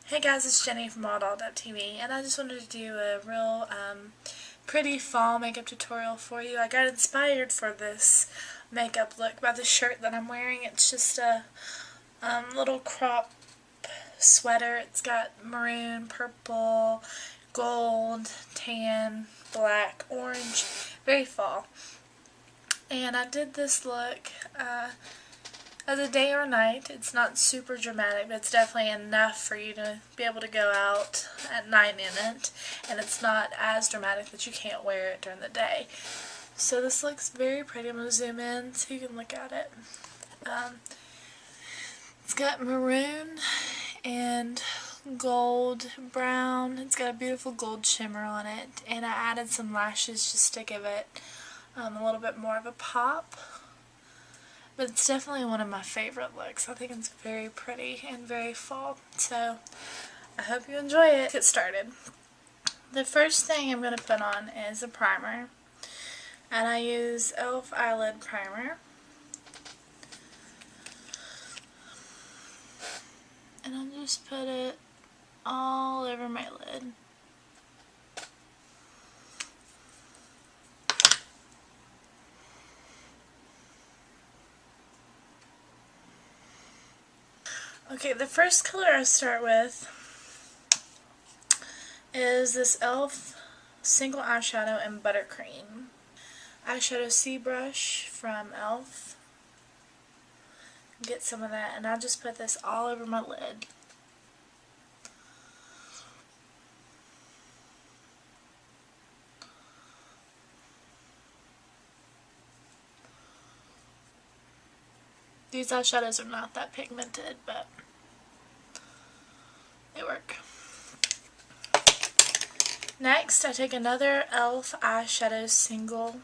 Hey guys, it's Jenny from AllDolledUpTV, and I just wanted to do a real pretty fall makeup tutorial for you. I got inspired for this makeup look by the shirt that I'm wearing. It's just a little crop sweater. It's got maroon, purple, gold, tan, black, orange, very fall. And I did this look as a day or night. It's not super dramatic, but it's definitely enough for you to be able to go out at night in it, and it's not as dramatic that you can't wear it during the day. So this looks very pretty. I'm going to zoom in so you can look at it. It's got maroon and gold, brown. It's got a beautiful gold shimmer on it, and I added some lashes just to give it a little bit more of a pop. But it's definitely one of my favorite looks. I think it's very pretty and very fall. So I hope you enjoy it. Let's get started. The first thing I'm going to put on is a primer. And I use e.l.f. eyelid primer. And I'll just put it all over my lid. Okay, the first color I start with is this e.l.f. single eyeshadow in Buttercream. Eyeshadow C brush from e.l.f. Get some of that, and I just put this all over my lid. These eyeshadows are not that pigmented, but they work. Next, I take another e.l.f. eyeshadow single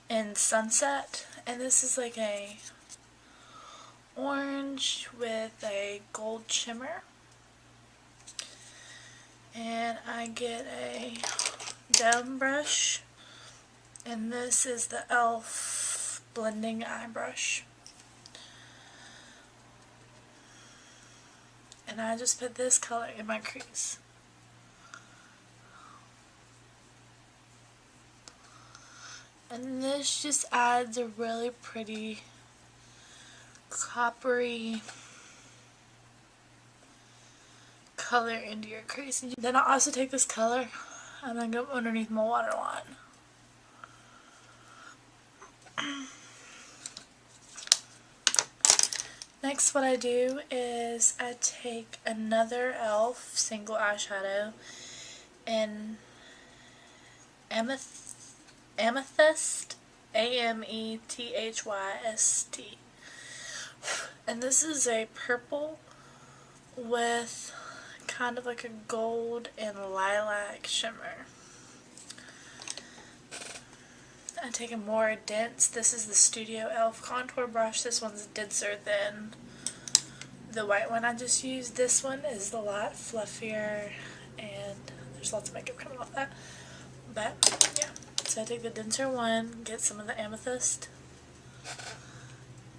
in Sunset, and this is like a orange with a gold shimmer. And I get a down brush, and this is the e.l.f. blending eye brush. And I just put this color in my crease. And this just adds a really pretty coppery color into your crease. And then I'll also take this color and then go underneath my waterline. Next, what I do is I take another e.l.f. single eyeshadow in Amethyst, A-M-E-T-H-Y-S-T. And this is a purple with kind of like a gold and lilac shimmer. I take a more dense, this is the Studio e.l.f. contour brush. This one's denser than the white one I just used. This one is a lot fluffier, and there's lots of makeup coming off that. But, yeah. So I take the denser one, get some of the amethyst,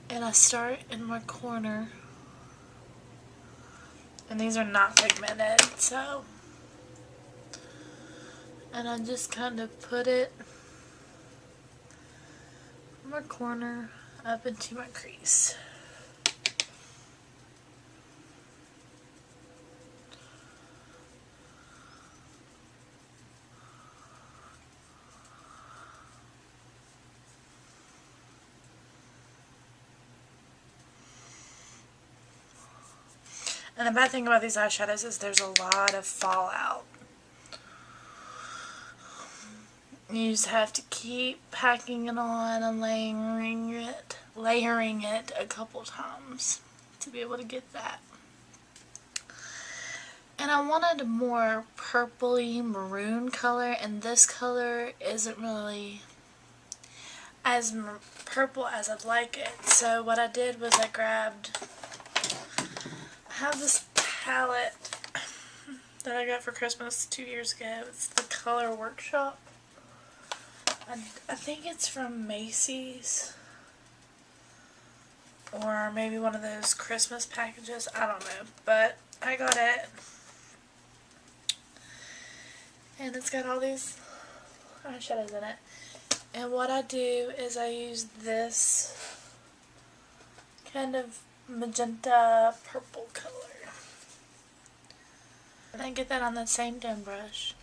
and I start in my corner. And these are not pigmented, so. And I just kind of put it my corner up into my crease. And the bad thing about these eyeshadows is there's a lot of fallout. You just have to keep packing it on and layering it a couple times to be able to get that. And I wanted a more purpley maroon color, and this color isn't really as purple as I'd like it. So what I did was I have this palette that I got for Christmas 2 years ago. It's the Color Workshop. I think it's from Macy's, or maybe one of those Christmas packages. I don't know, but I got it. And it's got all these eyeshadows in it. And what I do is I use this kind of magenta purple color. And I get that on the same tone brush.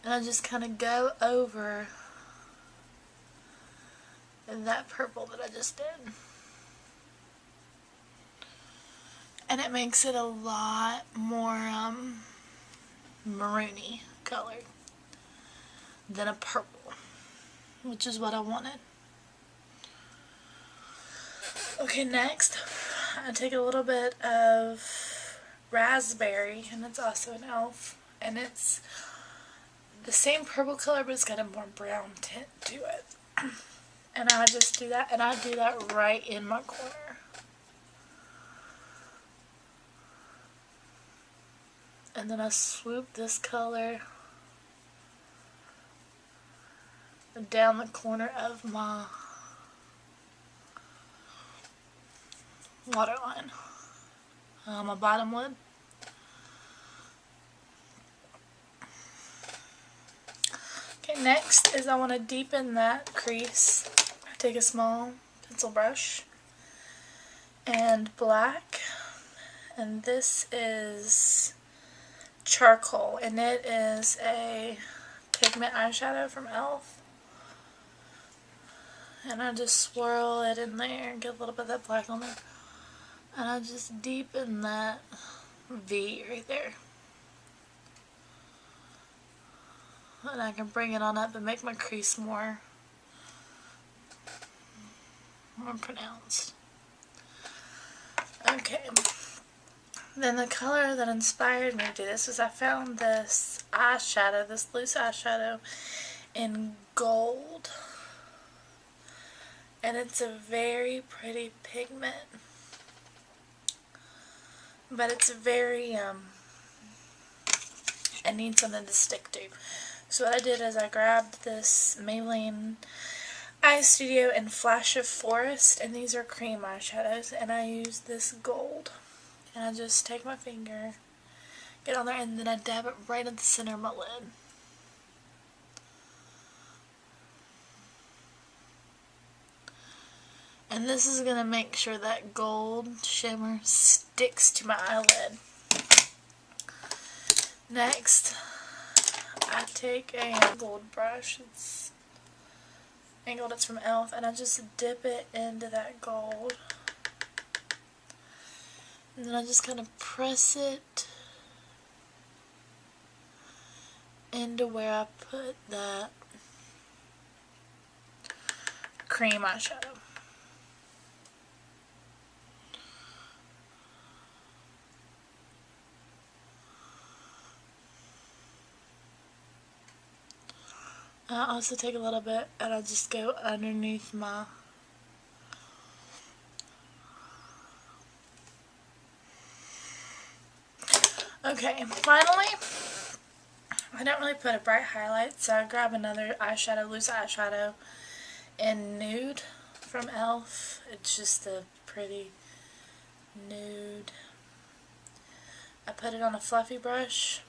And I just kind of go over that purple that I just did. And it makes it a lot more maroony colored than a purple, which is what I wanted. Okay, next I take a little bit of raspberry, and it's also an e.l.f. and it's the same purple color, but it's got a more brown tint to it. And I just do that, and I do that right in my corner. And then I swoop this color down the corner of my waterline, my bottom lid. Okay, next is I want to deepen that crease. I take a small pencil brush and black, and this is charcoal, and it is a pigment eyeshadow from e.l.f. And I just swirl it in there and get a little bit of that black on there, and I just deepen that V right there. And I can bring it on up and make my crease more pronounced. Okay. Then the color that inspired me to do this is I found this eyeshadow, this loose eyeshadow in gold. And it's a very pretty pigment. But it's very, I need something to stick to. So what I did is I grabbed this Maybelline Eye Studio and Flash of Forest, and these are cream eyeshadows, and I used this gold. And I just take my finger, get on there, and then I dab it right at the center of my lid. And this is going to make sure that gold shimmer sticks to my eyelid. Next, I take a gold brush. It's angled, it's from e.l.f. and I just dip it into that gold. And then I just kind of press it into where I put that cream eyeshadow. I also take a little bit and I just go underneath my Okay, finally, I don't really put a bright highlight, so I grab another eyeshadow, loose eyeshadow, in Nude from e.l.f. It's just a pretty nude. I put it on a fluffy brush,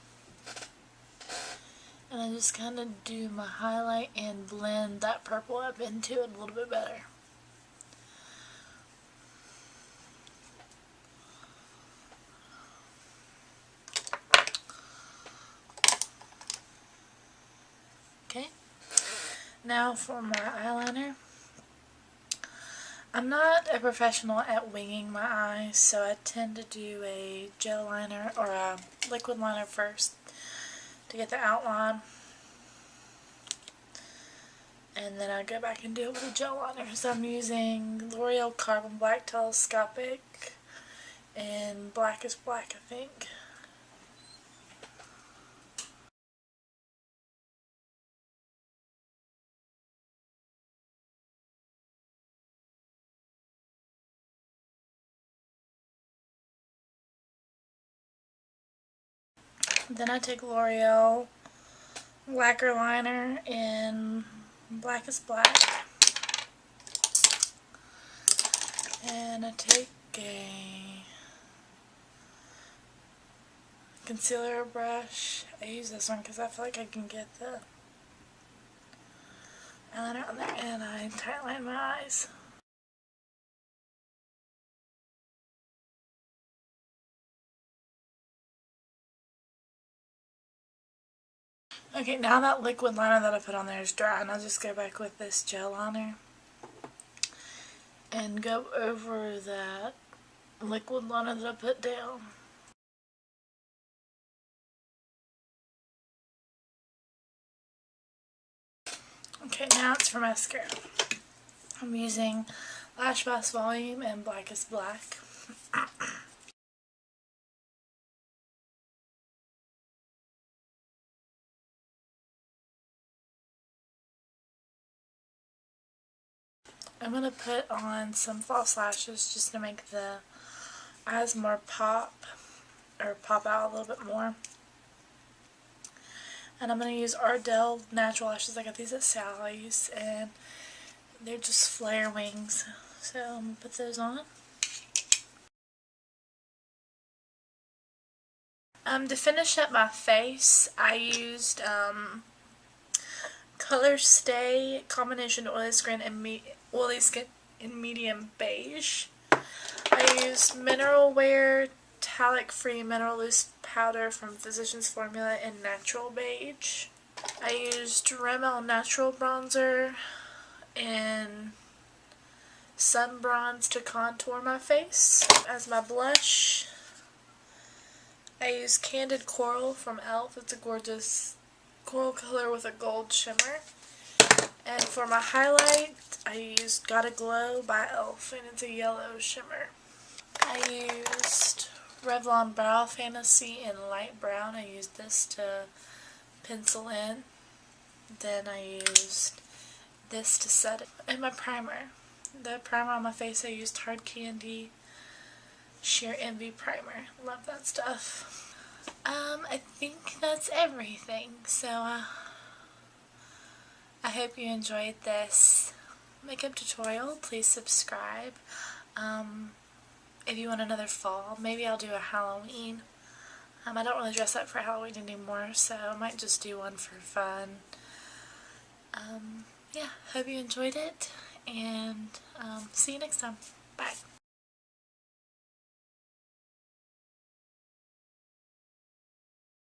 and I just kind of do my highlight and blend that purple up into it a little bit better. Okay, now for my eyeliner. I'm not a professional at winging my eyes, so I tend to do a gel liner or a liquid liner first to get the outline, and then I go back and do it with a gel liner. So I'm using L'Oreal Carbon Black Telescopic and Black is Black, I think. Then I take L'Oreal lacquer liner in Black is Black, and I take a concealer brush. I use this one because I feel like I can get the eyeliner on there, and I tightline my eyes. Okay, now that liquid liner that I put on there is dry, and I'll just go back with this gel liner and go over that liquid liner that I put down. Okay, now it's for mascara. I'm using Lash Blast Volume and Black is Black. I'm going to put on some false lashes just to make the eyes more pop out a little bit more. And I'm going to use Ardell natural lashes. I got these at Sally's, and they're just flare wings. So I'm going to put those on. To finish up my face, I used Color Stay Combination Oily Skin in Medium Beige. I used Mineral Wear Talc Free Mineral Loose Powder from Physicians Formula in Natural Beige. I used Rimmel Natural Bronzer in Sun Bronze to contour my face. As my blush, I used Candid Coral from e.l.f. It's a gorgeous coral color with a gold shimmer. And for my highlight, I used Gotta Glow by e.l.f. and it's a yellow shimmer. I used Revlon Brow Fantasy in light brown. I used this to pencil in. Then I used this to set it. And my primer. The primer on my face, I used Hard Candy Sheer Envy Primer. Love that stuff. I think that's everything. So, I hope you enjoyed this makeup tutorial. Please subscribe. If you want another fall, maybe I'll do a Halloween. I don't really dress up for Halloween anymore, so I might just do one for fun. Yeah, hope you enjoyed it, and see you next time. Bye.